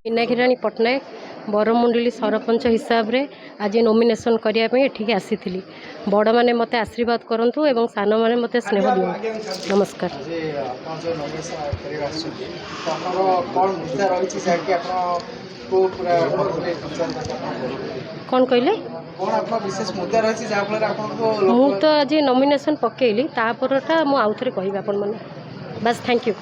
मीनाक्षी पट्टनायक बरमुंडली सरपंच हिसाब रे आज नॉमिनेशन करने एठिक आसी बड़ मैंने मत आशीर्वाद करूँ एवं सान मैंने मत स्नेह दिखाँ नमस्कार। कौन कहले मु तो आज नॉमिनेशन पकेली तापरटा मु आउ थे कह बस थैंक यू।